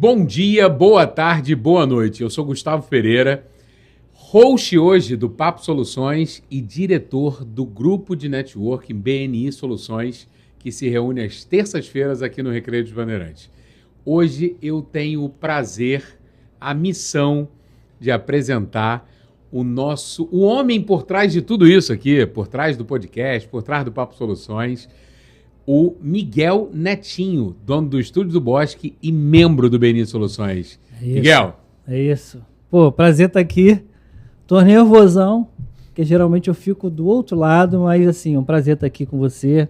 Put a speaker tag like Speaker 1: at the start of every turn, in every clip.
Speaker 1: Bom dia, boa tarde, boa noite. Eu sou Gustavo Pereira, host hoje do Papo Soluções e diretor do grupo de networking BNI Soluções, que se reúne às terças-feiras aqui no Recreio dos Bandeirantes. Hoje eu tenho o prazer, a missão de apresentar o homem por trás de tudo isso aqui, por trás do podcast, por trás do Papo Soluções, o Miguel Netinho, dono do Estúdio do Bosque e membro do BNI Soluções. Miguel.
Speaker 2: É isso. Pô, prazer estar aqui. Tô nervosão, porque geralmente eu fico do outro lado, mas assim, é um prazer estar aqui com você.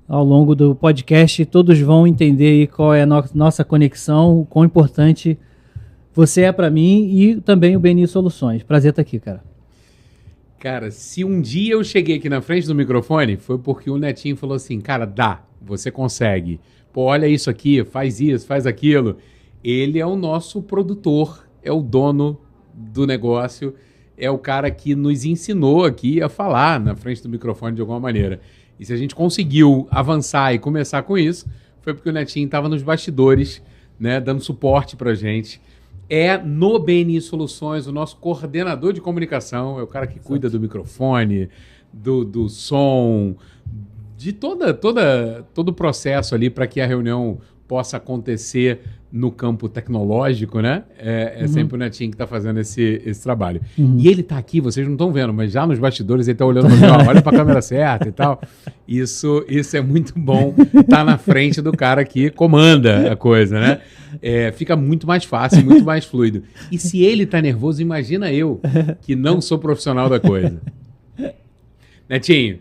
Speaker 2: Ao longo do podcast, todos vão entender aí qual é a nossa conexão, o quão importante você é para mim e também o BNI Soluções. Prazer estar aqui, cara.
Speaker 1: Cara, se um dia eu cheguei aqui na frente do microfone, foi porque o Netinho falou assim, cara, você consegue. Pô, olha isso aqui, faz aquilo. Ele é o nosso produtor, é o dono do negócio, é o cara que nos ensinou aqui a falar na frente do microfone de alguma maneira. E se a gente conseguiu avançar e começar com isso, foi porque o Netinho estava nos bastidores, né, dando suporte pra gente. É no BNI Soluções, o nosso coordenador de comunicação, é o cara que cuida do microfone, do som, de todo o processo ali para que a reunião possa acontecer no campo tecnológico, né? Sempre o Netinho que está fazendo esse trabalho. E ele está aqui, vocês não estão vendo, mas já nos bastidores ele está olhando para mim, olha para a câmera certa e tal. Isso é muito bom, tá na frente do cara que comanda a coisa, né? Fica muito mais fácil, muito mais fluido. E se ele está nervoso, imagina eu, que não sou profissional da coisa. Netinho,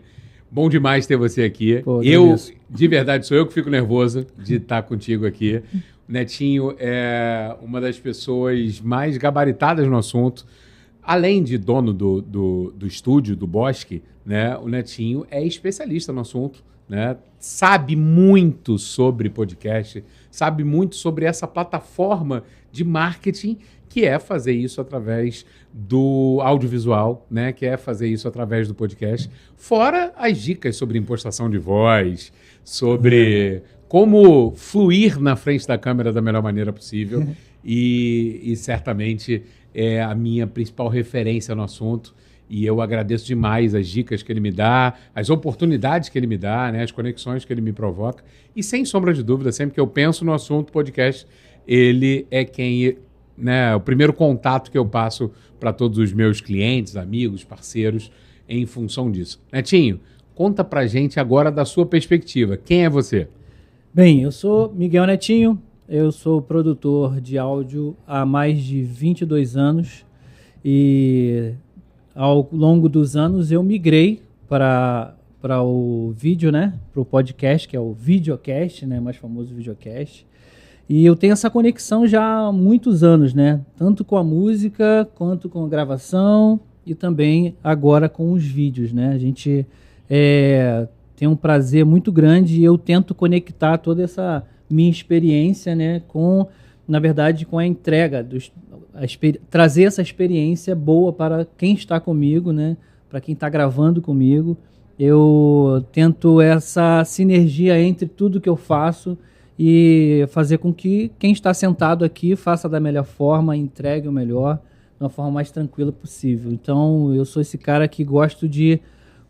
Speaker 1: bom demais ter você aqui. Pô, de verdade, sou eu que fico nervoso de estar contigo aqui. O Netinho é uma das pessoas mais gabaritadas no assunto. Além de dono do estúdio, do Bosque, né, o Netinho é especialista no assunto, né? Sabe muito sobre podcast, sabe muito sobre essa plataforma de marketing que é fazer isso através do audiovisual, né? Que é fazer isso através do podcast. Fora as dicas sobre impostação de voz, sobre como fluir na frente da câmera da melhor maneira possível. E certamente é a minha principal referência no assunto. E eu agradeço demais as dicas que ele me dá, as oportunidades que ele me dá, né? As conexões que ele me provoca. E sem sombra de dúvida, sempre que eu penso no assunto podcast, ele é quem... né, o primeiro contato que eu passo para todos os meus clientes, amigos, parceiros, em função disso. Netinho, conta pra gente agora da sua perspectiva. Quem é você?
Speaker 2: Bem, eu sou Miguel Netinho, eu sou produtor de áudio há mais de 22 anos e ao longo dos anos eu migrei para o vídeo, né, para o podcast, que é o videocast, né, mais famoso videocast. E eu tenho essa conexão já há muitos anos, né? Tanto com a música, quanto com a gravação e também agora com os vídeos, né? A gente tem um prazer muito grande e eu tento conectar toda essa minha experiência, né? Na verdade, com a entrega, trazer essa experiência boa para quem está comigo, né? Para quem está gravando comigo. Eu tento essa sinergia entre tudo que eu faço e fazer com que quem está sentado aqui faça da melhor forma, entregue o melhor, de uma forma mais tranquila possível. Então, eu sou esse cara que gosto de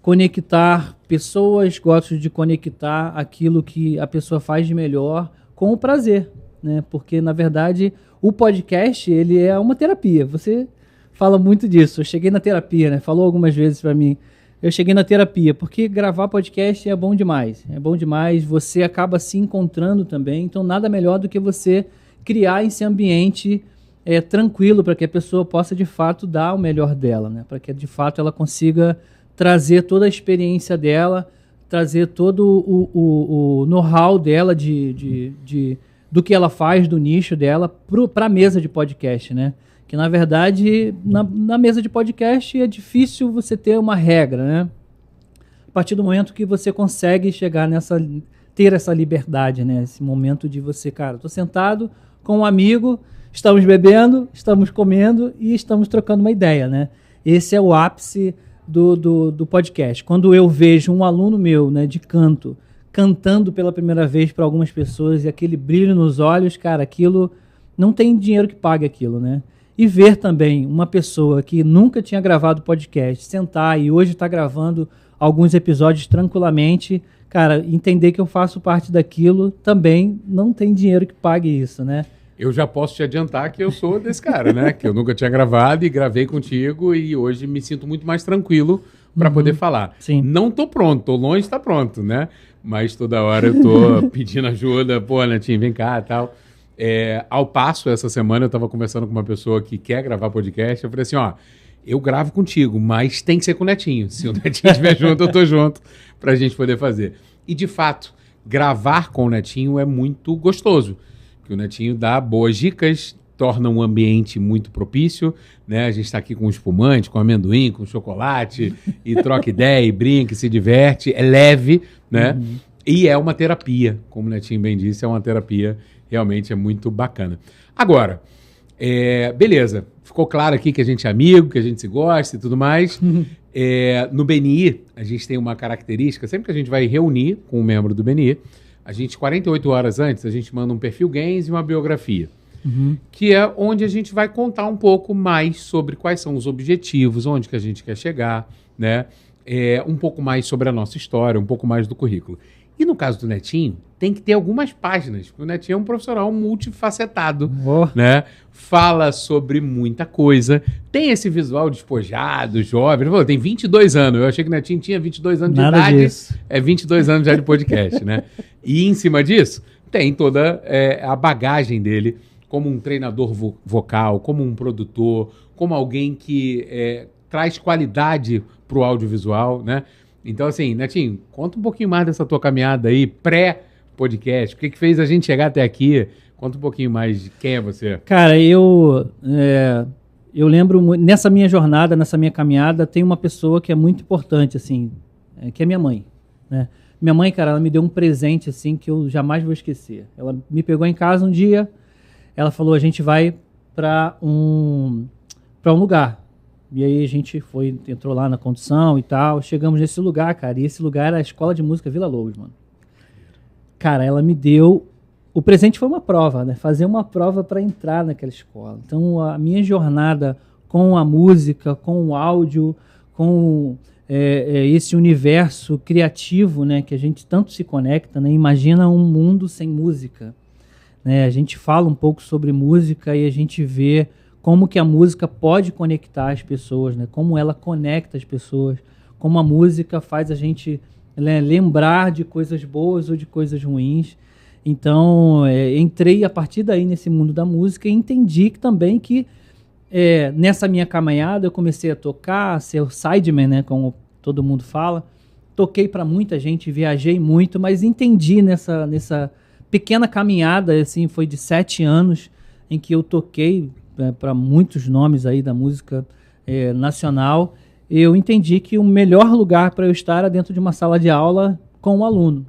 Speaker 2: conectar pessoas, gosto de conectar aquilo que a pessoa faz de melhor com o prazer, né? Porque, na verdade, o podcast, ele é uma terapia. Você fala muito disso. Eu cheguei na terapia, né? Falou algumas vezes para mim. Eu cheguei na terapia, porque gravar podcast é bom demais. É bom demais, você acaba se encontrando também. Então, nada melhor do que você criar esse ambiente tranquilo para que a pessoa possa, de fato, dar o melhor dela, né? Para que, de fato, ela consiga trazer toda a experiência dela, trazer todo o know-how dela do que ela faz, do nicho dela, para a mesa de podcast, né? Que, na verdade, na mesa de podcast é difícil você ter uma regra, né? A partir do momento que você consegue chegar ter essa liberdade, né? Esse momento de você, cara, tô sentado com um amigo, estamos bebendo, estamos comendo e estamos trocando uma ideia, né? Esse é o ápice do podcast. Quando eu vejo um aluno meu, né, de canto, cantando pela primeira vez para algumas pessoas e aquele brilho nos olhos, cara, aquilo não tem dinheiro que pague aquilo, né? E ver também uma pessoa que nunca tinha gravado podcast, sentar e hoje está gravando alguns episódios tranquilamente, cara, entender que eu faço parte daquilo, também não tem dinheiro que pague isso, né?
Speaker 1: Eu já posso te adiantar que eu sou desse cara, né? Que eu nunca tinha gravado e gravei contigo e hoje me sinto muito mais tranquilo para poder falar.
Speaker 2: Sim.
Speaker 1: Não tô pronto, tô longe de estar pronto, né? Mas toda hora eu tô pedindo ajuda, pô, Netinho, vem cá e tal. Ao passo, essa semana eu tava conversando com uma pessoa que quer gravar podcast, eu falei assim, ó, eu gravo contigo, mas tem que ser com o Netinho. Se o Netinho estiver junto, eu tô junto pra gente poder fazer. E de fato, gravar com o Netinho é muito gostoso. Que o Netinho dá boas dicas, torna um ambiente muito propício, né? A gente está aqui com espumante, com amendoim, com chocolate, e troca ideia, e brinca, e se diverte, é leve, né? E é uma terapia, como o Netinho bem disse, é uma terapia, realmente é muito bacana. Agora, beleza, ficou claro aqui que a gente é amigo, que a gente se gosta e tudo mais. No BNI, a gente tem uma característica, sempre que a gente vai reunir com um membro do BNI, a gente, 48 horas antes, a gente manda um perfil Gains e uma biografia. Que é onde a gente vai contar um pouco mais sobre quais são os objetivos, onde que a gente quer chegar, né? Um pouco mais sobre a nossa história, um pouco mais do currículo. E no caso do Netinho, tem que ter algumas páginas, porque o Netinho é um profissional multifacetado, né? Fala sobre muita coisa, tem esse visual despojado, jovem, tem 22 anos, eu achei que o Netinho tinha 22 anos
Speaker 2: Nada
Speaker 1: de idade,
Speaker 2: disso.
Speaker 1: 22 anos já de podcast, né? E em cima disso, tem toda a bagagem dele, como um treinador vocal, como um produtor, como alguém que traz qualidade para o audiovisual, né? Então, assim, Netinho, conta um pouquinho mais dessa tua caminhada aí, pré-podcast. O que fez a gente chegar até aqui? Conta um pouquinho mais de quem é você.
Speaker 2: Cara, eu lembro, nessa minha jornada, nessa minha caminhada, tem uma pessoa que é muito importante, assim, que é minha mãe, né? Minha mãe, cara, ela me deu um presente, assim, que eu jamais vou esquecer. Ela me pegou em casa um dia, ela falou, a gente vai para um lugar. E aí a gente entrou lá na condução e tal, chegamos nesse lugar, cara, e esse lugar era a Escola de Música Vila Lobos, mano. Cara, ela me deu... O presente foi uma prova, né? Fazer uma prova para entrar naquela escola. Então, a minha jornada com a música, com o áudio, com esse universo criativo, né? Que a gente tanto se conecta, né? Imagina um mundo sem música, né? A gente fala um pouco sobre música e a gente vê como que a música pode conectar as pessoas, né? Como ela conecta as pessoas, como a música faz a gente lembrar de coisas boas ou de coisas ruins. Então, entrei a partir daí nesse mundo da música e entendi também que nessa minha caminhada eu comecei a tocar, a ser o sideman, né? Como todo mundo fala. Toquei para muita gente, viajei muito, mas entendi nessa pequena caminhada, assim, foi de 7 anos em que eu toquei para muitos nomes aí da música nacional, eu entendi que o melhor lugar para eu estar era dentro de uma sala de aula com o aluno.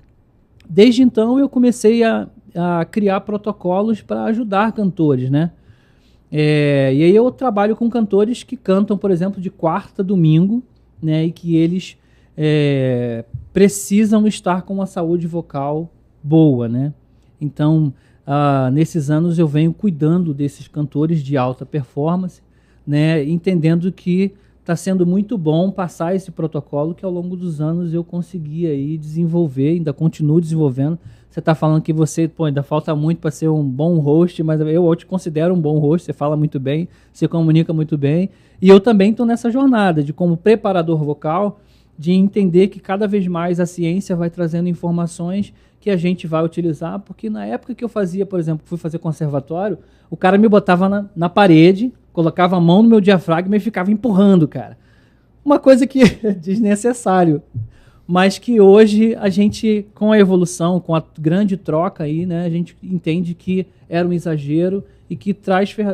Speaker 2: Desde então eu comecei a criar protocolos para ajudar cantores, né? E aí eu trabalho com cantores que cantam, por exemplo, de quarta a domingo, né? E que eles precisam estar com uma saúde vocal boa, né? Então, nesses anos eu venho cuidando desses cantores de alta performance, né, entendendo que está sendo muito bom passar esse protocolo que ao longo dos anos eu consegui aí desenvolver, ainda continuo desenvolvendo. Você está falando que você ainda falta muito para ser um bom host, mas eu te considero um bom host, você fala muito bem, você comunica muito bem, e eu também estou nessa jornada de como preparador vocal, de entender que cada vez mais a ciência vai trazendo informações que a gente vai utilizar, porque na época que eu fazia, por exemplo, fui fazer conservatório, o cara me botava na parede, colocava a mão no meu diafragma e ficava empurrando, cara. Uma coisa que é desnecessário, mas que hoje a gente, com a evolução, com a grande troca aí, né, a gente entende que era um exagero e que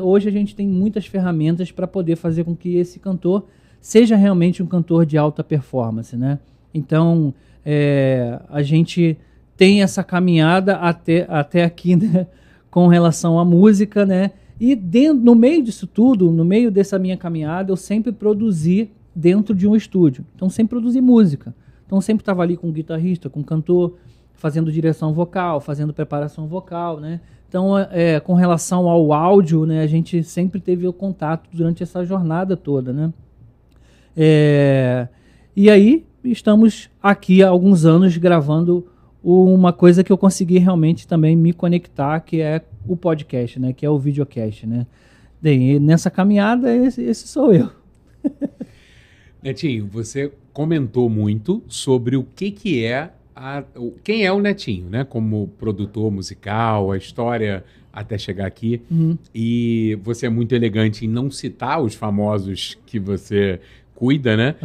Speaker 2: hoje a gente tem muitas ferramentas para poder fazer com que esse cantor seja realmente um cantor de alta performance, né? Então, a gente tem essa caminhada até aqui, né, com relação à música, né? E no meio disso tudo, no meio dessa minha caminhada, eu sempre produzi dentro de um estúdio. Então, sempre produzi música. Então, sempre estava ali com um guitarrista, com um cantor, fazendo direção vocal, fazendo preparação vocal, né? Então, com relação ao áudio, né, a gente sempre teve o contato durante essa jornada toda, né? E aí, estamos aqui há alguns anos gravando uma coisa que eu consegui realmente também me conectar, que é o podcast, né? Que é o videocast, né? Bem, nessa caminhada, esse sou eu.
Speaker 1: Netinho, você comentou muito sobre o que é quem é o Netinho, né? Como produtor musical, a história até chegar aqui. E você é muito elegante em não citar os famosos que você cuida, né?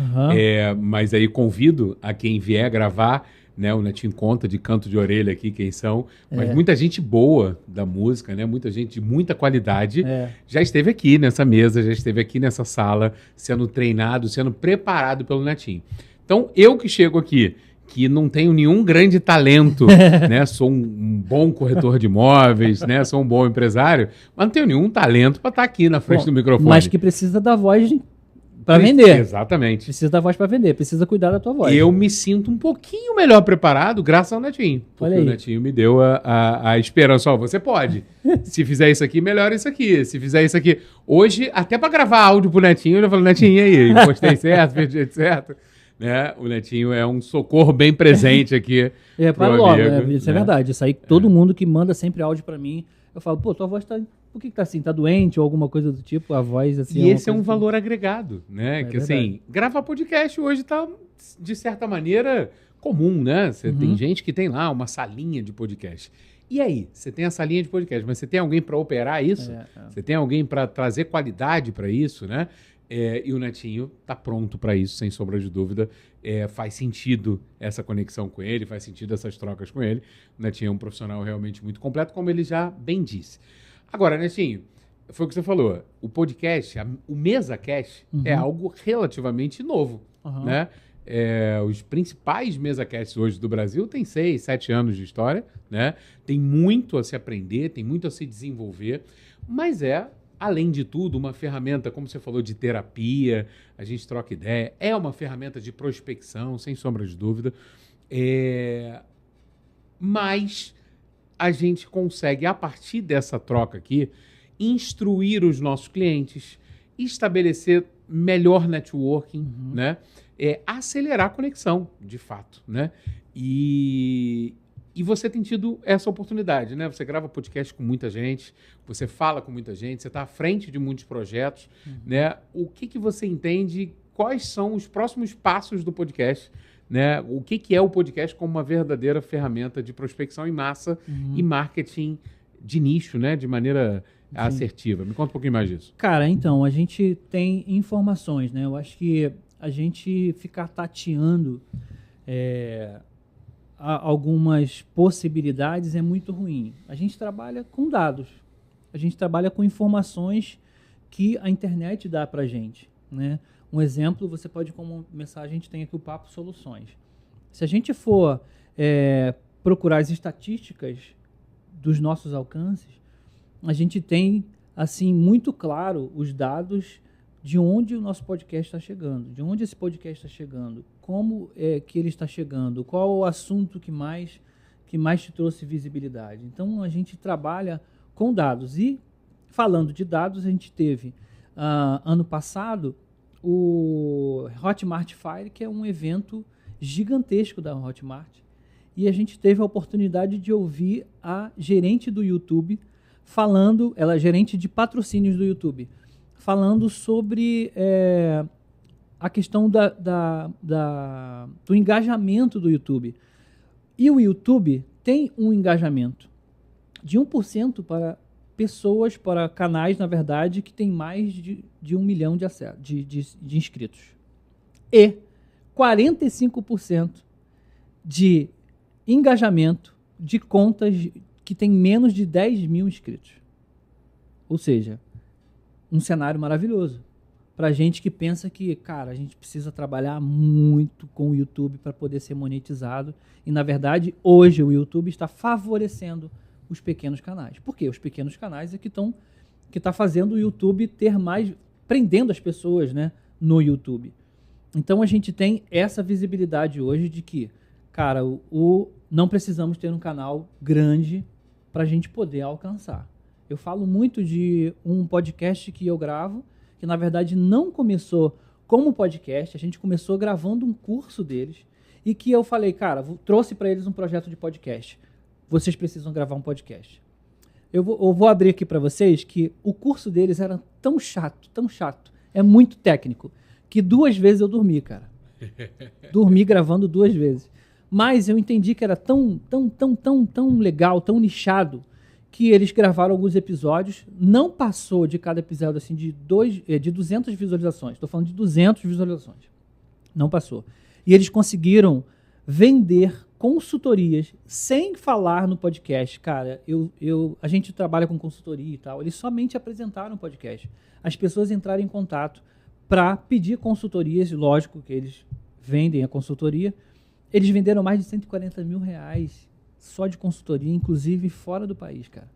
Speaker 1: Mas aí convido a quem vier gravar, né? O Netinho conta de canto de orelha aqui quem são. Mas muita gente boa da música, né? Muita gente de muita qualidade já esteve aqui nessa mesa, já esteve aqui nessa sala, sendo treinado, sendo preparado pelo Netinho. Então, eu que chego aqui, que não tenho nenhum grande talento, né? Sou um bom corretor de imóveis, né? Sou um bom empresário, mas não tenho nenhum talento para estar aqui na frente do microfone.
Speaker 2: Mas que precisa da voz para vender.
Speaker 1: Exatamente.
Speaker 2: Precisa da voz para vender, precisa cuidar da tua voz.
Speaker 1: Eu me sinto um pouquinho melhor preparado graças ao Netinho. Porque o Netinho me deu a esperança. Ó, você pode. Se fizer isso aqui, melhora isso aqui. Se fizer isso aqui. Hoje, até para gravar áudio pro Netinho, eu já falo, Netinho, e aí? Postei certo, fez do jeito certo. Né? O Netinho é um socorro bem presente aqui.
Speaker 2: Para logo, isso é verdade. Isso aí, todo mundo que manda sempre áudio para mim, eu falo, pô, tua voz tá... Por que tá assim? Tá doente ou alguma coisa do tipo? A voz assim...
Speaker 1: E esse é um valor agregado, né? Que assim, gravar podcast hoje tá, de certa maneira, comum, né? Você tem gente que tem lá uma salinha de podcast. E aí? Você tem a salinha de podcast, mas você tem alguém para operar isso? Você tem alguém para trazer qualidade para isso, né? E o Netinho tá pronto para isso, sem sombra de dúvida. Faz sentido essa conexão com ele, faz sentido essas trocas com ele. O Netinho é um profissional realmente muito completo, como ele já bem disse. Agora, Netinho, foi o que você falou. O podcast, o MesaCast, é algo relativamente novo, né? Os principais MesaCasts hoje do Brasil têm 6, 7 anos de história, né? Tem muito a se aprender, tem muito a se desenvolver, mas além de tudo, uma ferramenta, como você falou, de terapia, a gente troca ideia, é uma ferramenta de prospecção, sem sombra de dúvida, mas a gente consegue, a partir dessa troca aqui, instruir os nossos clientes, estabelecer melhor networking, né? Acelerar a conexão, de fato, né? E você tem tido essa oportunidade, né? Você grava podcast com muita gente, você fala com muita gente, você está à frente de muitos projetos, né? O que você entende? Quais são os próximos passos do podcast? Né? O que é o podcast como uma verdadeira ferramenta de prospecção em massa e marketing de nicho, né? De maneira assertiva. Me conta um pouquinho mais disso.
Speaker 2: Cara, então, a gente tem informações, né? Eu acho que a gente ficar tateando algumas possibilidades é muito ruim. A gente trabalha com dados. A gente trabalha com informações que a internet dá pra gente, né? Um exemplo, você pode começar, a gente tem aqui o Papo Soluções. Se a gente for procurar as estatísticas dos nossos alcances, a gente tem, assim, muito claro os dados de onde o nosso podcast está chegando, de onde esse podcast está chegando, como que ele está chegando, qual o assunto que mais te trouxe visibilidade. Então, a gente trabalha com dados. E, falando de dados, a gente teve, ano passado, o Hotmart Fire, que é um evento gigantesco da Hotmart, e a gente teve a oportunidade de ouvir a gerente do YouTube falando, ela é gerente de patrocínios do YouTube, falando sobre a questão do engajamento do YouTube. E o YouTube tem um engajamento de 1% para pessoas, para canais, na verdade, que tem mais de 1 milhão de inscritos. E 45% de engajamento de contas que tem menos de 10 mil inscritos. Ou seja, um cenário maravilhoso. Para gente que pensa que, cara, a gente precisa trabalhar muito com o YouTube para poder ser monetizado. E, na verdade, hoje o YouTube está favorecendo os pequenos canais. Por quê? Os pequenos canais é que tá fazendo o YouTube ter mais, prendendo as pessoas, né, no YouTube. Então a gente tem essa visibilidade hoje de que, Cara, não precisamos ter um canal grande para a gente poder alcançar. Eu falo muito de um podcast que eu gravo, que na verdade não começou como podcast, a gente começou gravando um curso deles, e que eu falei, cara, trouxe para eles um projeto de podcast. Vocês precisam gravar um podcast. Eu vou abrir aqui para vocês que o curso deles era tão chato, é muito técnico, que 2 vezes eu dormi, cara. Dormi gravando 2 vezes. Mas eu entendi que era tão legal, tão nichado, que eles gravaram alguns episódios, não passou de cada episódio assim de 200 visualizações. Estou falando de 200 visualizações. Não passou. E eles conseguiram vender consultorias sem falar no podcast. Cara, a gente trabalha com consultoria e tal. Eles somente apresentaram o podcast. As pessoas entraram em contato para pedir consultorias. Lógico que eles vendem a consultoria. Eles venderam mais de R$140 mil só de consultoria, inclusive fora do país, cara.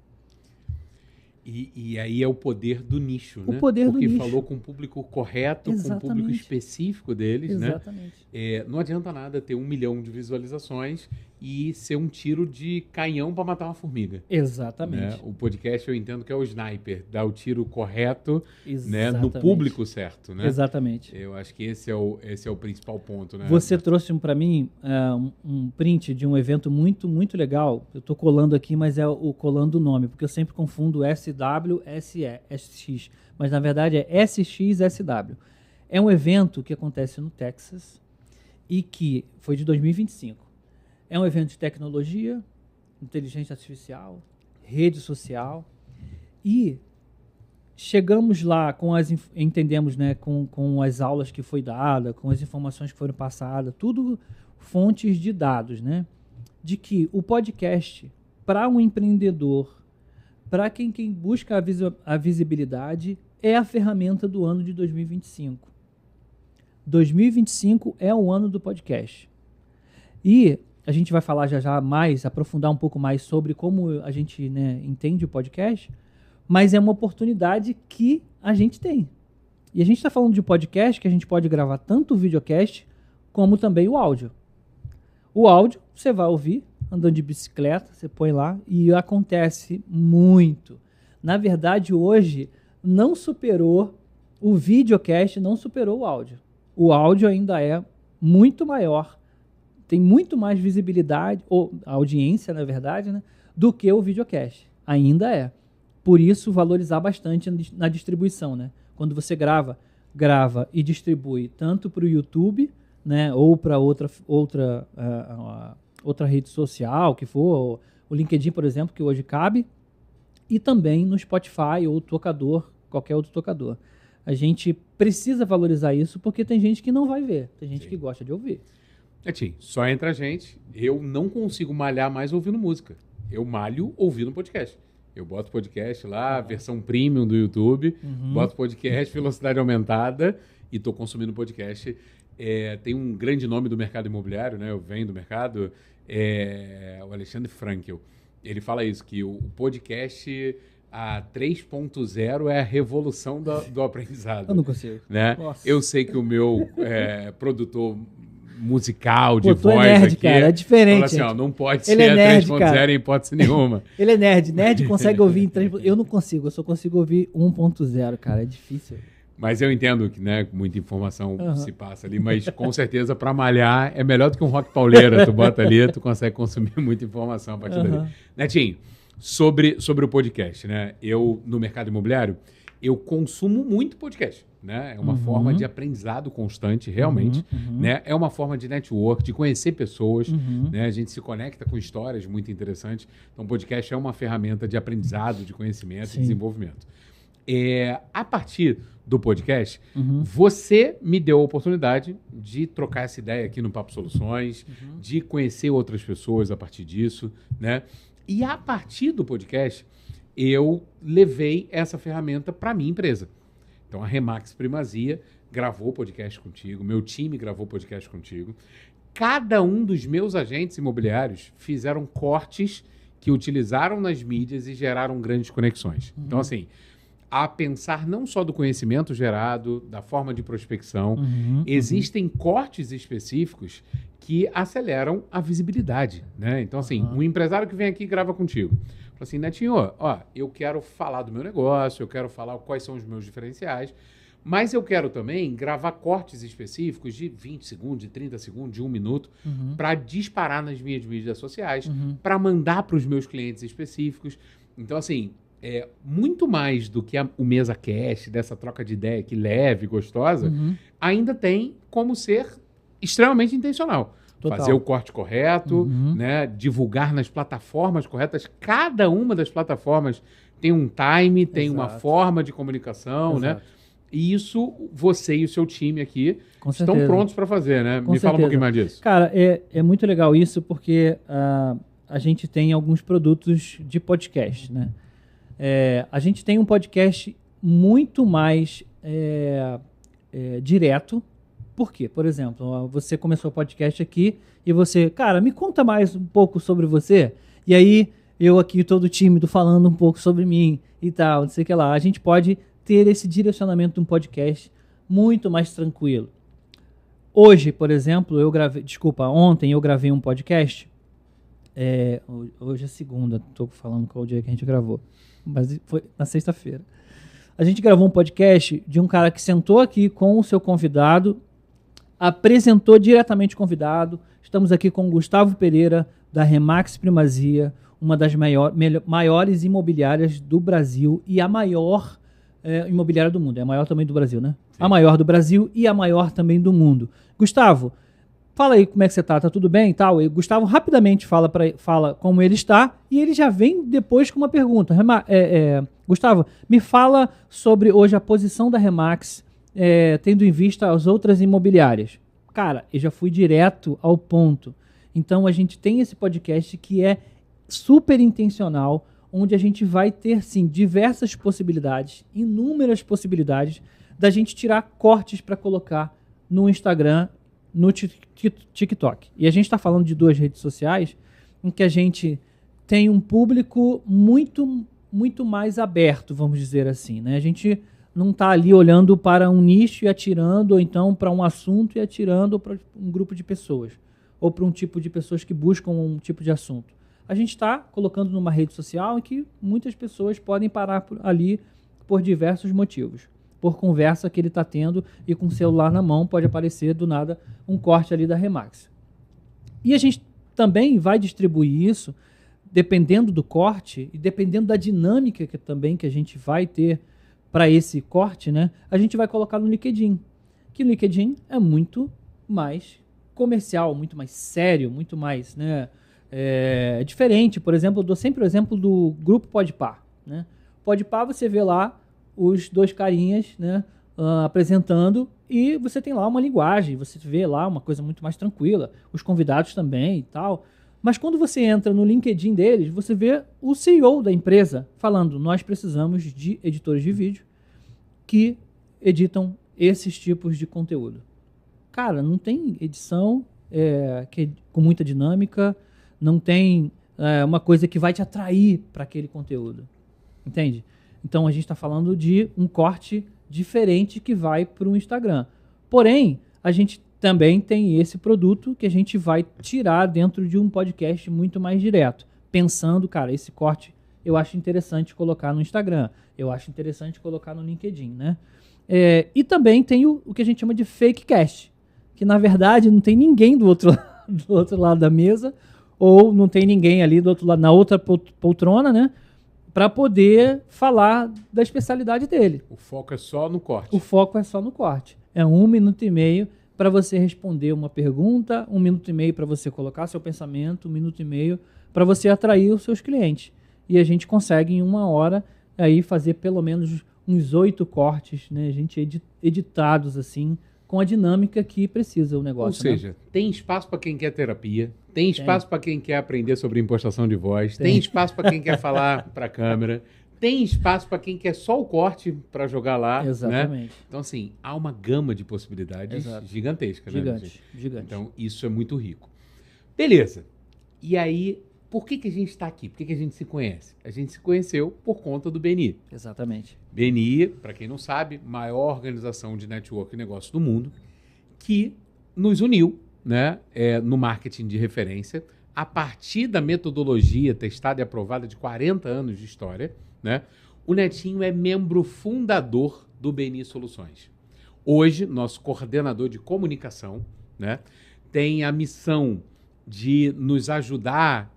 Speaker 1: E aí é o poder do nicho, né?
Speaker 2: O poder do nicho.
Speaker 1: Porque falou com o público correto,
Speaker 2: Exatamente.
Speaker 1: Com o público específico deles,
Speaker 2: Exatamente.
Speaker 1: né? Não adianta nada ter 1 milhão de visualizações e ser um tiro de canhão para matar uma formiga.
Speaker 2: Exatamente.
Speaker 1: Né? O podcast eu entendo que é o sniper, dá o tiro correto, né? No
Speaker 2: Exatamente.
Speaker 1: público certo, né?
Speaker 2: Exatamente.
Speaker 1: Eu acho que esse é o principal ponto, né?
Speaker 2: Você trouxe para mim um print de um evento muito, muito legal. Eu estou colando aqui, mas é colando o nome, porque eu sempre confundo SWSE, mas na verdade é SXSW. É um evento que acontece no Texas e que foi de 2025. É um evento de tecnologia, inteligência artificial, rede social, e chegamos lá entendemos, né, com as aulas que foi dada, com as informações que foram passadas, tudo fontes de dados, né, de que o podcast, para um empreendedor, para quem busca a visibilidade, é a ferramenta do ano de 2025. 2025 é o ano do podcast. E a gente vai falar já mais, aprofundar um pouco mais sobre como a gente, né, entende o podcast, mas é uma oportunidade que a gente tem. E a gente está falando de podcast que a gente pode gravar tanto o videocast como também o áudio. O áudio você vai ouvir andando de bicicleta, você põe lá e acontece muito. Na verdade, hoje não superou o videocast, não superou o áudio. O áudio ainda é muito maior, tem muito mais visibilidade, ou audiência, na verdade, né, do que o videocast. Ainda é. Por isso, valorizar bastante na distribuição, né? Quando você grava e distribui tanto para o YouTube, né, ou para outra rede social, que for, o LinkedIn, por exemplo, que hoje cabe, e também no Spotify ou tocador, qualquer outro tocador. A gente precisa valorizar isso porque tem gente que não vai ver, tem gente que gosta de ouvir.
Speaker 1: Netinho, só entra a gente. Eu não consigo malhar mais ouvindo música. Eu malho ouvindo podcast. Eu boto podcast lá, versão premium do YouTube, boto podcast, velocidade aumentada e estou consumindo podcast. Tem um grande nome do mercado imobiliário, né? Eu venho do mercado, o Alexandre Frankel. Ele fala isso, que o podcast a 3.0 é a revolução do aprendizado.
Speaker 2: Eu não consigo.
Speaker 1: Né? Eu sei que o meu produtor musical, de
Speaker 2: Pô,
Speaker 1: voz
Speaker 2: é nerd,
Speaker 1: aqui,
Speaker 2: cara, é diferente.
Speaker 1: Fala assim, não pode
Speaker 2: Ele
Speaker 1: ser
Speaker 2: é
Speaker 1: a
Speaker 2: nerd,
Speaker 1: 3.0 em hipótese nenhuma.
Speaker 2: Ele é nerd. Nerd consegue ouvir em 3.0. Eu não consigo, eu só consigo ouvir 1.0, cara, é difícil.
Speaker 1: Mas eu entendo que, né, muita informação se passa ali, mas com certeza para malhar é melhor do que um rock pauleira. Tu bota ali, tu consegue consumir muita informação a partir dali. Netinho, sobre o podcast, né? Eu, no mercado imobiliário, eu consumo muito podcast, né? É uma forma de aprendizado constante, realmente, né? É uma forma de network, de conhecer pessoas, né? A gente se conecta com histórias muito interessantes. Então, o podcast é uma ferramenta de aprendizado, de conhecimento e desenvolvimento. A partir do podcast, você me deu a oportunidade de trocar essa ideia aqui no Papo Soluções, de conhecer outras pessoas a partir disso, né? E a partir do podcast, eu levei essa ferramenta para a minha empresa. Então, a Remax Primazia gravou podcast contigo, meu time gravou podcast contigo. Cada um dos meus agentes imobiliários fizeram cortes que utilizaram nas mídias e geraram grandes conexões. Então, assim, a pensar não só do conhecimento gerado, da forma de prospecção, existem cortes específicos que aceleram a visibilidade, né? Então, assim, um empresário que vem aqui e grava contigo. Fala assim, Netinho, ó, eu quero falar do meu negócio, eu quero falar quais são os meus diferenciais, mas eu quero também gravar cortes específicos de 20 segundos, de 30 segundos, de 1 minuto, para disparar nas minhas mídias sociais, para mandar para os meus clientes específicos. Então, assim, muito mais do que o MesaCast, dessa troca de ideia que leve, gostosa, ainda tem como ser extremamente intencional.
Speaker 2: Total.
Speaker 1: Fazer o corte correto, né? Divulgar nas plataformas corretas. Cada uma das plataformas tem um time, tem uma forma de comunicação, né? E isso você e o seu time aqui estão prontos para fazer, né? Me fala um pouquinho mais disso.
Speaker 2: Cara, é muito legal isso porque a gente tem alguns produtos de podcast, né? A gente tem um podcast muito mais direto. Por quê? Por exemplo, você começou o podcast aqui e você, cara, me conta mais um pouco sobre você. E aí, eu aqui todo tímido falando um pouco sobre mim e tal, não sei o que lá. A gente pode ter esse direcionamento de um podcast muito mais tranquilo. Hoje, por exemplo, ontem eu gravei um podcast. Hoje é segunda, estou falando qual o dia que a gente gravou, mas foi na sexta-feira. A gente gravou um podcast de um cara que sentou aqui com o seu convidado, apresentou diretamente o convidado. Estamos aqui com o Gustavo Pereira, da Remax Primazia, uma das maiores imobiliárias do Brasil e a maior imobiliária do mundo. É a maior também do Brasil, né? Sim. A maior do Brasil e a maior também do mundo. Gustavo, fala aí como é que você tá tudo bem e tal? E o Gustavo rapidamente fala como ele está e ele já vem depois com uma pergunta. Gustavo, me fala sobre hoje a posição da Remax, tendo em vista as outras imobiliárias. Cara, eu já fui direto ao ponto. Então a gente tem esse podcast que é super intencional, onde a gente vai ter, sim, diversas possibilidades, inúmeras possibilidades, da gente tirar cortes para colocar no Instagram, no TikTok. E a gente está falando de 2 redes sociais em que a gente tem um público muito, muito mais aberto, vamos dizer assim, né? A gente não está ali olhando para um nicho e atirando, ou então para um assunto e atirando para um grupo de pessoas, ou para um tipo de pessoas que buscam um tipo de assunto. A gente está colocando numa rede social em que muitas pessoas podem parar ali por diversos motivos. Por conversa que ele está tendo e com o celular na mão pode aparecer do nada um corte ali da Remax. E a gente também vai distribuir isso, dependendo do corte e dependendo da dinâmica que a gente vai ter para esse corte, né? A gente vai colocar no LinkedIn. Que no LinkedIn é muito mais comercial, muito mais sério, muito mais, né? Diferente. Por exemplo, eu dou sempre o exemplo do grupo Podpar, né? Podpar, você vê lá os 2 carinhas, né, apresentando, e você tem lá uma linguagem, você vê lá uma coisa muito mais tranquila, os convidados também e tal. Mas quando você entra no LinkedIn deles, você vê o CEO da empresa falando: nós precisamos de editores de vídeo que editam esses tipos de conteúdo. Cara, não tem edição com muita dinâmica, não tem uma coisa que vai te atrair para aquele conteúdo. Entende? Então a gente está falando de um corte diferente que vai para o Instagram. Porém, a gente também tem esse produto que a gente vai tirar dentro de um podcast muito mais direto. Pensando, cara, esse corte eu acho interessante colocar no Instagram, eu acho interessante colocar no LinkedIn, né? E também tem o que a gente chama de fake cast, que na verdade não tem ninguém do outro lado da mesa, ou não tem ninguém ali do outro lado, na outra poltrona, né? Para poder falar da especialidade dele.
Speaker 1: O foco é só no corte.
Speaker 2: O foco é só no corte. É 1 minuto e meio para você responder uma pergunta, 1 minuto e meio para você colocar seu pensamento, 1 minuto e meio para você atrair os seus clientes. E a gente consegue em 1 hora aí fazer pelo menos uns 8 cortes, né? A gente editados assim, com a dinâmica que precisa o negócio.
Speaker 1: Ou seja, tem espaço para quem quer terapia, tem espaço para quem quer aprender sobre impostação de voz, tem espaço para quem quer falar para a câmera, tem espaço para quem quer só o corte para jogar lá.
Speaker 2: Exatamente.
Speaker 1: Né? Então, assim, há uma gama de possibilidades gigantesca.
Speaker 2: Gigante.
Speaker 1: Então, isso é muito rico. Beleza. E aí, por que a gente está aqui? Por que a gente se conhece? A gente se conheceu por conta do BNI.
Speaker 2: Exatamente.
Speaker 1: BNI, para quem não sabe, maior organização de network e negócio do mundo, que nos uniu né, no marketing de referência, a partir da metodologia testada e aprovada de 40 anos de história, né? O Netinho é membro fundador do BNI Soluções. Hoje, nosso coordenador de comunicação, né, tem a missão de nos ajudar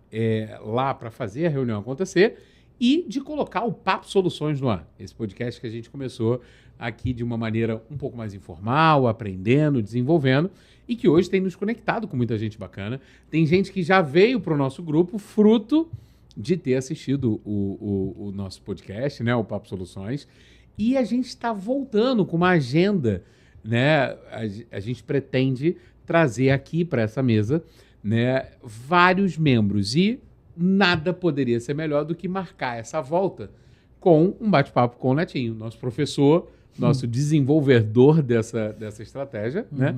Speaker 1: lá para fazer a reunião acontecer e de colocar o Papo Soluções no ar. Esse podcast que a gente começou aqui de uma maneira um pouco mais informal, aprendendo, desenvolvendo, e que hoje tem nos conectado com muita gente bacana. Tem gente que já veio para o nosso grupo fruto de ter assistido o nosso podcast, né, o Papo Soluções, e a gente está voltando com uma agenda, né? A gente pretende trazer aqui para essa mesa, né, vários membros, e nada poderia ser melhor do que marcar essa volta com um bate-papo com o Netinho, nosso professor, nosso desenvolvedor dessa estratégia, né?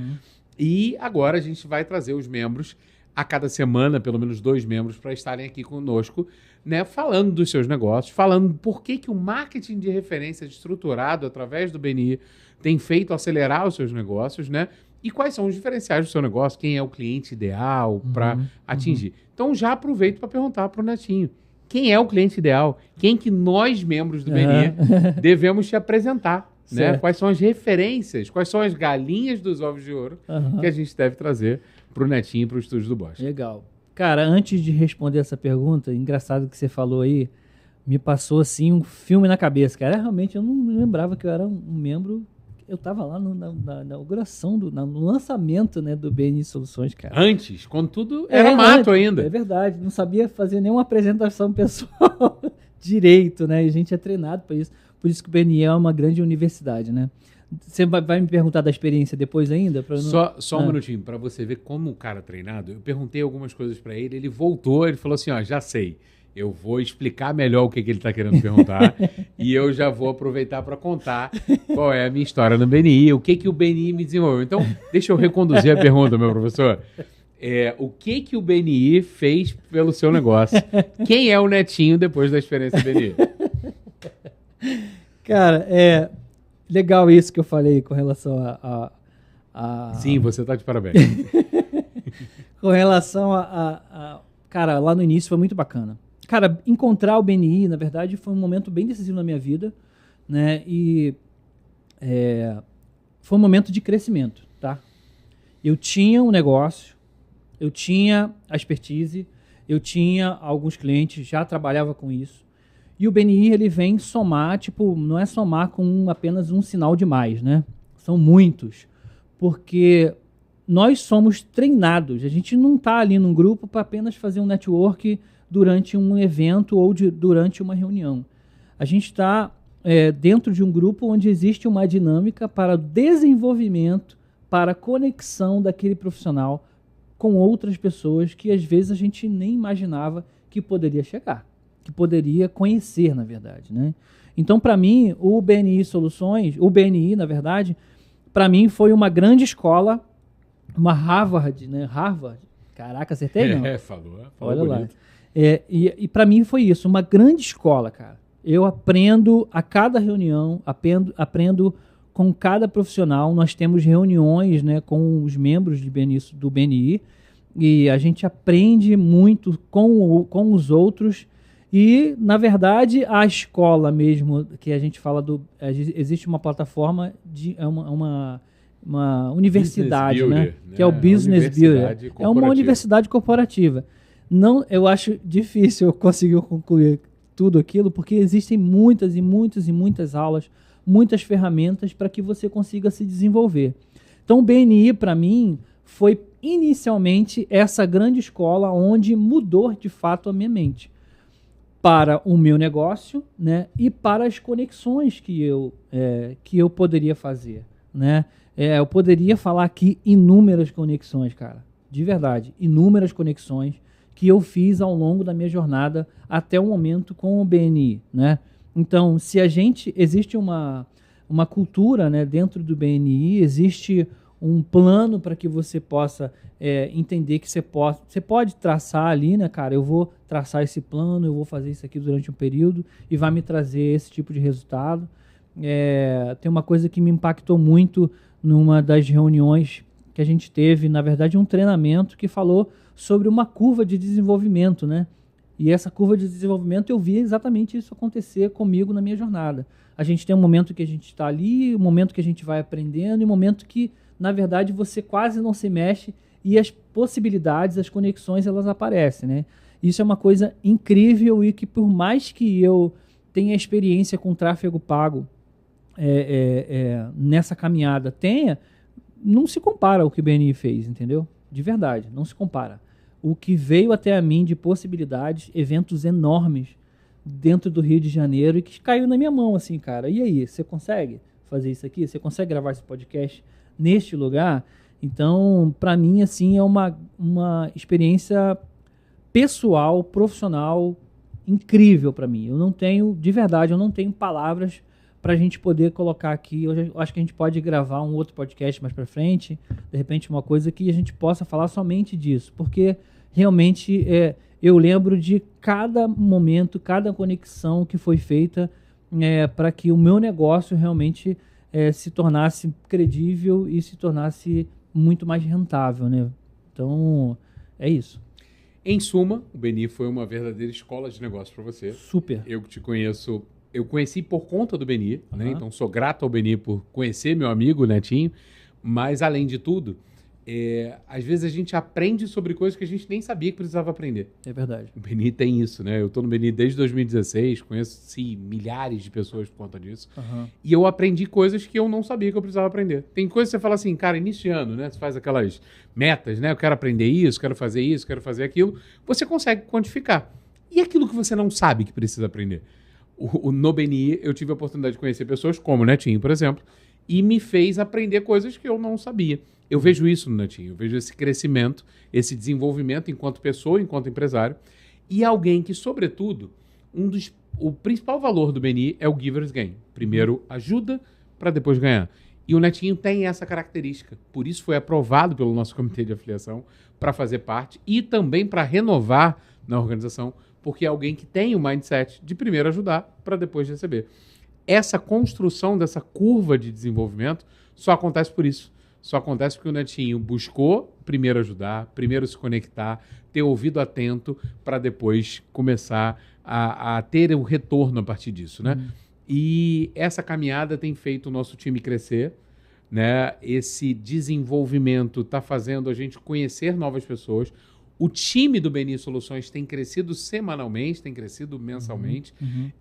Speaker 1: E agora a gente vai trazer os membros a cada semana, pelo menos 2 membros, para estarem aqui conosco, né, falando dos seus negócios, falando por que o marketing de referência estruturado através do BNI tem feito acelerar os seus negócios, né? E quais são os diferenciais do seu negócio, quem é o cliente ideal para atingir. Então já aproveito para perguntar para o Netinho, quem é o cliente ideal? Quem que nós, membros do BNI, devemos te apresentar? Né? Quais são as referências, quais são as galinhas dos ovos de ouro que a gente deve trazer para o Netinho e para o Estúdio do Bosch?
Speaker 2: Legal. Cara, antes de responder essa pergunta, engraçado que você falou aí, me passou assim um filme na cabeça, cara. Realmente eu não lembrava que eu era um membro. Eu estava lá na inauguração, no lançamento, né, do BNI Soluções, cara.
Speaker 1: Antes, quando tudo era mato ainda.
Speaker 2: É verdade, não sabia fazer nenhuma apresentação pessoal direito, né? E a gente é treinado para isso. Por isso que o BNI é uma grande universidade, né? Você vai me perguntar da experiência depois ainda?
Speaker 1: Só um minutinho, para você ver como o cara é treinado. Eu perguntei algumas coisas para ele, ele voltou, ele falou assim, ó, já sei. Eu vou explicar melhor o que ele está querendo perguntar e eu já vou aproveitar para contar qual é a minha história no BNI, o que o BNI me desenvolveu. Então, deixa eu reconduzir a pergunta, meu professor. O que o BNI fez pelo seu negócio? Quem é o Netinho depois da experiência do BNI?
Speaker 2: Cara, é legal isso que eu falei com relação a...
Speaker 1: Sim, você está de parabéns.
Speaker 2: Com relação Cara, lá no início foi muito bacana. Cara, encontrar o BNI, na verdade, foi um momento bem decisivo na minha vida, né? E foi um momento de crescimento, tá? Eu tinha um negócio, eu tinha a expertise, eu tinha alguns clientes, já trabalhava com isso. E o BNI, ele vem somar, tipo, não é somar com apenas um sinal de mais, né? São muitos. Porque nós somos treinados. A gente não está ali num grupo para apenas fazer um network durante um evento ou durante uma reunião. A gente está dentro de um grupo onde existe uma dinâmica para desenvolvimento, para conexão daquele profissional com outras pessoas que às vezes a gente nem imaginava que poderia chegar, que poderia conhecer, na verdade, né? Então, para mim, o BNI Soluções, o BNI, na verdade, para mim foi uma grande escola, uma Harvard, né? Harvard. Caraca, acertei, não?
Speaker 1: Falou
Speaker 2: Olha
Speaker 1: bonito.
Speaker 2: lá. E para mim foi isso, uma grande escola, cara. Eu aprendo a cada reunião, aprendo com cada profissional. Nós temos reuniões, né, com os membros do BNI e a gente aprende muito com os outros. E, na verdade, a escola mesmo, que a gente fala existe uma plataforma, uma universidade,
Speaker 1: Builder,
Speaker 2: né? Que é o Business Builder. É uma universidade corporativa. Não, eu acho difícil eu conseguir concluir tudo aquilo, porque existem muitas e muitas e muitas aulas, muitas ferramentas para que você consiga se desenvolver. Então, o BNI, para mim, foi inicialmente essa grande escola onde mudou, de fato, a minha mente para o meu negócio, né, e para as conexões que eu poderia fazer, né? Eu poderia falar aqui inúmeras conexões, cara, de verdade, inúmeras conexões que eu fiz ao longo da minha jornada até o momento com o BNI, né? Então, se existe uma cultura, né, dentro do BNI, existe um plano para que você possa entender que você pode traçar ali, né, cara? Eu vou traçar esse plano, eu vou fazer isso aqui durante um período e vai me trazer esse tipo de resultado. Tem uma coisa que me impactou muito numa das reuniões que a gente teve, na verdade, um treinamento que falou sobre uma curva de desenvolvimento, né? E essa curva de desenvolvimento, eu vi exatamente isso acontecer comigo na minha jornada. A gente tem um momento que a gente está ali, um momento que a gente vai aprendendo, e um momento que, na verdade, você quase não se mexe e as possibilidades, as conexões, elas aparecem, né? Isso é uma coisa incrível e que, por mais que eu tenha experiência com tráfego pago nessa caminhada, não se compara ao que o BNI fez, entendeu? De verdade, não se compara. O que veio até a mim de possibilidades, eventos enormes dentro do Rio de Janeiro e que caiu na minha mão, assim, cara. E aí, você consegue fazer isso aqui? Você consegue gravar esse podcast neste lugar? Então, para mim, assim, é uma experiência pessoal, profissional, incrível para mim. Eu não tenho, de verdade, eu não tenho palavras para a gente poder colocar aqui. Eu acho que a gente pode gravar um outro podcast mais para frente, de repente uma coisa que a gente possa falar somente disso, porque realmente eu lembro de cada momento, cada conexão que foi feita para que o meu negócio realmente se tornasse credível e se tornasse muito mais rentável, né? Então, é isso.
Speaker 1: Em suma, o BNI foi uma verdadeira escola de negócio para você.
Speaker 2: Super.
Speaker 1: Eu que te conheço, eu conheci por conta do BNI, né? Então sou grato ao BNI por conhecer meu amigo Netinho, mas além de tudo, às vezes a gente aprende sobre coisas que a gente nem sabia que precisava aprender.
Speaker 2: É verdade.
Speaker 1: O BNI tem isso, né? Eu estou no BNI desde 2016, conheço milhares de pessoas por conta disso. E eu aprendi coisas que eu não sabia que eu precisava aprender. Tem coisas que você fala assim, cara, iniciando, né? Você faz aquelas metas, né? Eu quero aprender isso, quero fazer aquilo. Você consegue quantificar. E aquilo que você não sabe que precisa aprender? No BNI, eu tive a oportunidade de conhecer pessoas como o Netinho, por exemplo, e me fez aprender coisas que eu não sabia. Eu vejo isso no Netinho, eu vejo esse crescimento, esse desenvolvimento enquanto pessoa, enquanto empresário, e alguém que, sobretudo, o principal valor do BNI é o Giver's Gain. Primeiro ajuda para depois ganhar. E o Netinho tem essa característica, por isso foi aprovado pelo nosso comitê de afiliação para fazer parte e também para renovar na organização, porque é alguém que tem o mindset de primeiro ajudar para depois receber. Essa construção dessa curva de desenvolvimento só acontece por isso. Só acontece porque o Netinho buscou primeiro ajudar, primeiro se conectar, ter ouvido atento para depois começar a ter o retorno a partir disso, né? E essa caminhada tem feito o nosso time crescer, né? Esse desenvolvimento está fazendo a gente conhecer novas pessoas. O time do BNI Soluções tem crescido semanalmente, tem crescido mensalmente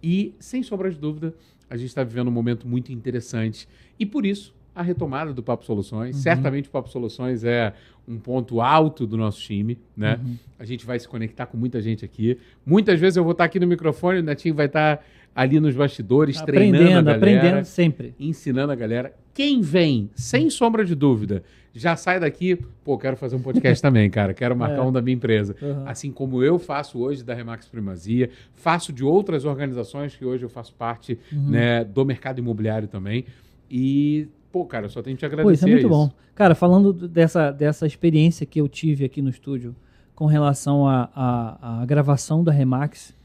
Speaker 1: e, sem sombra de dúvida, a gente está vivendo um momento muito interessante. E por isso, a retomada do Papo Soluções. Certamente o Papo Soluções é um ponto alto do nosso time, né? A gente vai se conectar com muita gente aqui. Muitas vezes eu vou estar aqui no microfone, o Netinho vai estar ali nos bastidores, treinando a galera.
Speaker 2: Aprendendo sempre.
Speaker 1: Ensinando a galera. Quem vem, sem sombra de dúvida, já sai daqui, pô, quero fazer um podcast também, cara. Quero marcar um da minha empresa. Assim como eu faço hoje da Remax Primazia, faço de outras organizações que hoje eu faço parte, né, do mercado imobiliário também. E, pô, cara, eu só tenho que te agradecer.
Speaker 2: Pô, isso é muito bom. Cara, falando dessa experiência que eu tive aqui no estúdio com relação à gravação da Remax,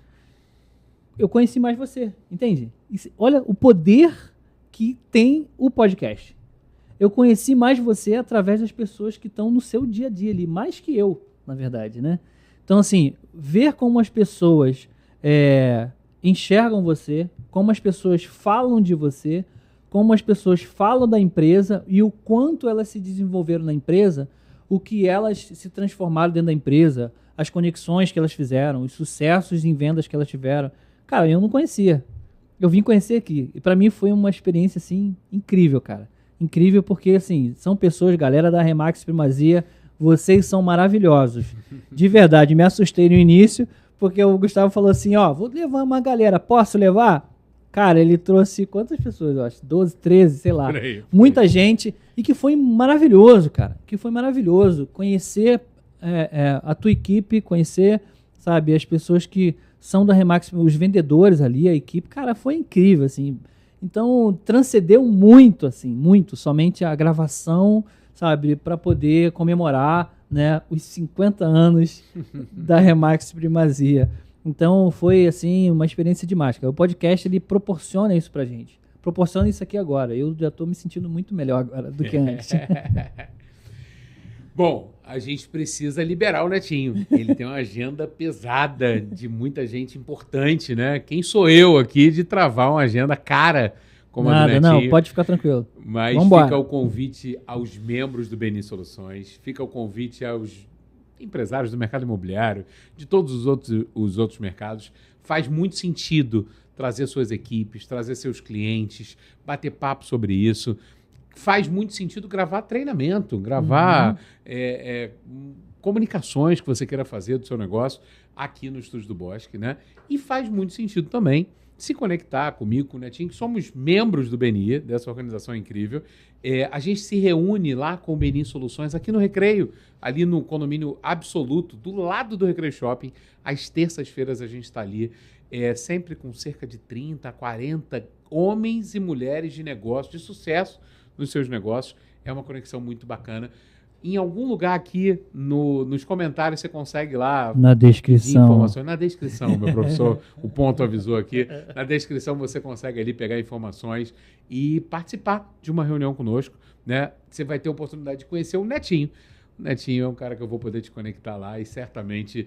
Speaker 2: eu conheci mais você, entende? Olha o poder que tem o podcast. Eu conheci mais você através das pessoas que estão no seu dia a dia ali, mais que eu, na verdade, né? Então, assim, ver como as pessoas enxergam você, como as pessoas falam de você, como as pessoas falam da empresa e o quanto elas se desenvolveram na empresa, o que elas se transformaram dentro da empresa, as conexões que elas fizeram, os sucessos em vendas que elas tiveram. Cara, eu não conhecia. Eu vim conhecer aqui. E para mim foi uma experiência, assim, incrível, cara. Incrível porque, assim, são pessoas, galera da Remax Primazia, vocês são maravilhosos. De verdade, me assustei no início, porque o Gustavo falou assim, ó, vou levar uma galera, posso levar? Cara, ele trouxe quantas pessoas, eu acho? 12, 13, sei lá. Muita gente. E que foi maravilhoso, cara. Que foi maravilhoso conhecer a tua equipe, conhecer, sabe, as pessoas que são da Remax, os vendedores ali, a equipe. Cara, foi incrível, assim. Então, transcendeu muito, assim, muito. Somente a gravação, sabe, para poder comemorar, né, os 50 anos da Remax Primazia. Então, foi, assim, uma experiência demais. O podcast, ele proporciona isso pra gente. Proporciona isso aqui agora. Eu já tô me sentindo muito melhor agora do que antes.
Speaker 1: Bom, a gente precisa liberar o Netinho. Ele tem uma agenda pesada de muita gente importante, né? Quem sou eu aqui de travar uma agenda cara como a do Netinho?
Speaker 2: Não, pode ficar tranquilo.
Speaker 1: Mas
Speaker 2: Vambora.
Speaker 1: Fica o convite aos membros do BNI Soluções, fica o convite aos empresários do mercado imobiliário, de todos os outros mercados. Faz muito sentido trazer suas equipes, trazer seus clientes, bater papo sobre isso. Faz muito sentido gravar treinamento, gravar comunicações que você queira fazer do seu negócio aqui no Estúdio do Bosque, né? E faz muito sentido também se conectar comigo, com o Netinho, que somos membros do BNI, dessa organização incrível. A gente se reúne lá com o BNI Soluções aqui no Recreio, ali no condomínio Absoluto, do lado do Recreio Shopping. Às terças-feiras a gente está ali, sempre com cerca de 30, 40 homens e mulheres de negócio, de sucesso nos seus negócios. É uma conexão muito bacana. Em algum lugar aqui nos comentários você consegue lá...
Speaker 2: Na descrição.
Speaker 1: Informações. Na descrição, meu professor, o ponto avisou aqui. Na descrição você consegue ali pegar informações e participar de uma reunião conosco, né? Você vai ter a oportunidade de conhecer o Netinho. O Netinho é um cara que eu vou poder te conectar lá e certamente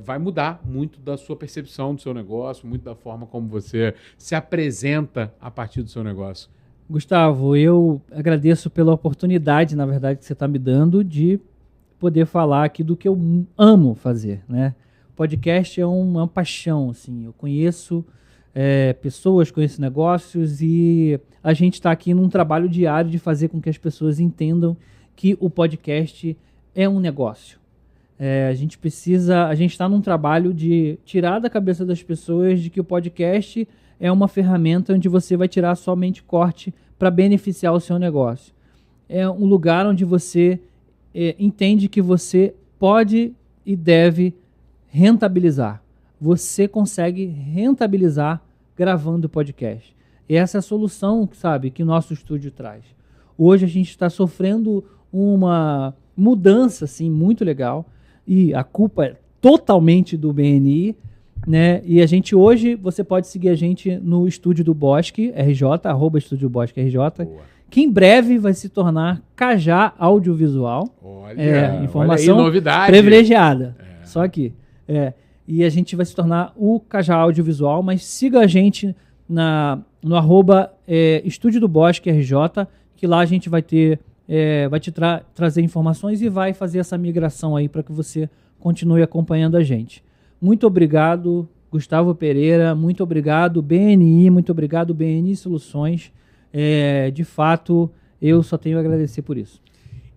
Speaker 1: vai mudar muito da sua percepção do seu negócio, muito da forma como você se apresenta a partir do seu negócio.
Speaker 2: Gustavo, eu agradeço pela oportunidade, na verdade, que você está me dando de poder falar aqui do que eu amo fazer, né? Podcast é uma paixão, assim. Eu conheço pessoas, conheço negócios e a gente está aqui num trabalho diário de fazer com que as pessoas entendam que o podcast é um negócio. A gente está num trabalho de tirar da cabeça das pessoas de que o podcast é uma ferramenta onde você vai tirar somente corte para beneficiar o seu negócio. É um lugar onde você entende que você pode e deve rentabilizar. Você consegue rentabilizar gravando podcast. E essa é a solução, sabe, que o nosso estúdio traz. Hoje a gente está sofrendo uma mudança assim, muito legal e a culpa é totalmente do BNI, né? E a gente hoje, você pode seguir a gente no Estúdio do Bosque RJ, @Estúdio Bosque RJ,
Speaker 1: Boa.
Speaker 2: que em breve vai se tornar Cajá Audiovisual. Informação
Speaker 1: olha aí, novidade.
Speaker 2: Privilegiada. Só aqui. E a gente vai se tornar o Cajá Audiovisual, mas siga a gente no @Estúdio do Bosque RJ, que lá a gente vai te trazer informações e vai fazer essa migração aí para que você continue acompanhando a gente. Muito obrigado, Gustavo Pereira, muito obrigado, BNI, muito obrigado, BNI Soluções. De fato, eu só tenho a agradecer por isso.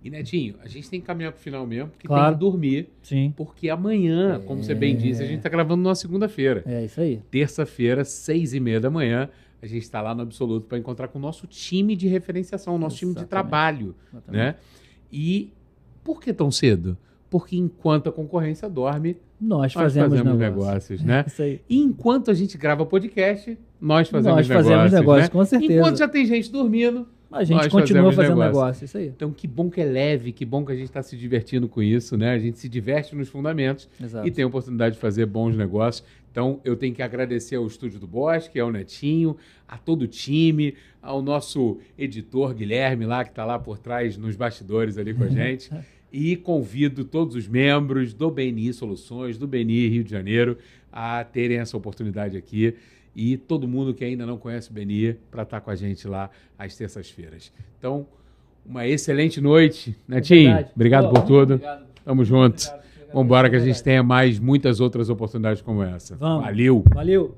Speaker 1: E, Netinho, a gente tem que caminhar para o final mesmo, porque
Speaker 2: claro.
Speaker 1: tem que dormir.
Speaker 2: Sim.
Speaker 1: Porque amanhã, como você bem disse, a gente está gravando numa segunda-feira.
Speaker 2: É isso aí.
Speaker 1: Terça-feira, 6h30 da manhã, a gente está lá no Absoluto para encontrar com o nosso time de referenciação, o nosso time de trabalho. Né? E por que tão cedo? Porque enquanto a concorrência dorme, nós fazemos negócios, né?
Speaker 2: Isso aí.
Speaker 1: E enquanto a gente grava podcast, nós fazemos negócios, né?
Speaker 2: Com certeza.
Speaker 1: Enquanto já tem gente dormindo,
Speaker 2: a gente continua fazendo negócio. Isso aí.
Speaker 1: Então, que bom que é leve, que bom que a gente está se divertindo com isso, né? A gente se diverte nos fundamentos.
Speaker 2: Exato.
Speaker 1: E tem a oportunidade de fazer bons negócios. Então, eu tenho que agradecer ao Estúdio do Bosque, ao Netinho, a todo o time, ao nosso editor Guilherme lá, que está lá por trás, nos bastidores ali com a gente. E convido todos os membros do BNI Soluções, do BNI Rio de Janeiro, a terem essa oportunidade aqui. E todo mundo que ainda não conhece o BNI para estar com a gente lá às terças-feiras. Então, uma excelente noite, Netinho. Obrigado por tudo.
Speaker 2: Obrigado.
Speaker 1: Tamo junto. Vamos embora que a gente tenha muitas outras oportunidades como essa.
Speaker 2: Vamos.
Speaker 1: Valeu.
Speaker 2: Valeu.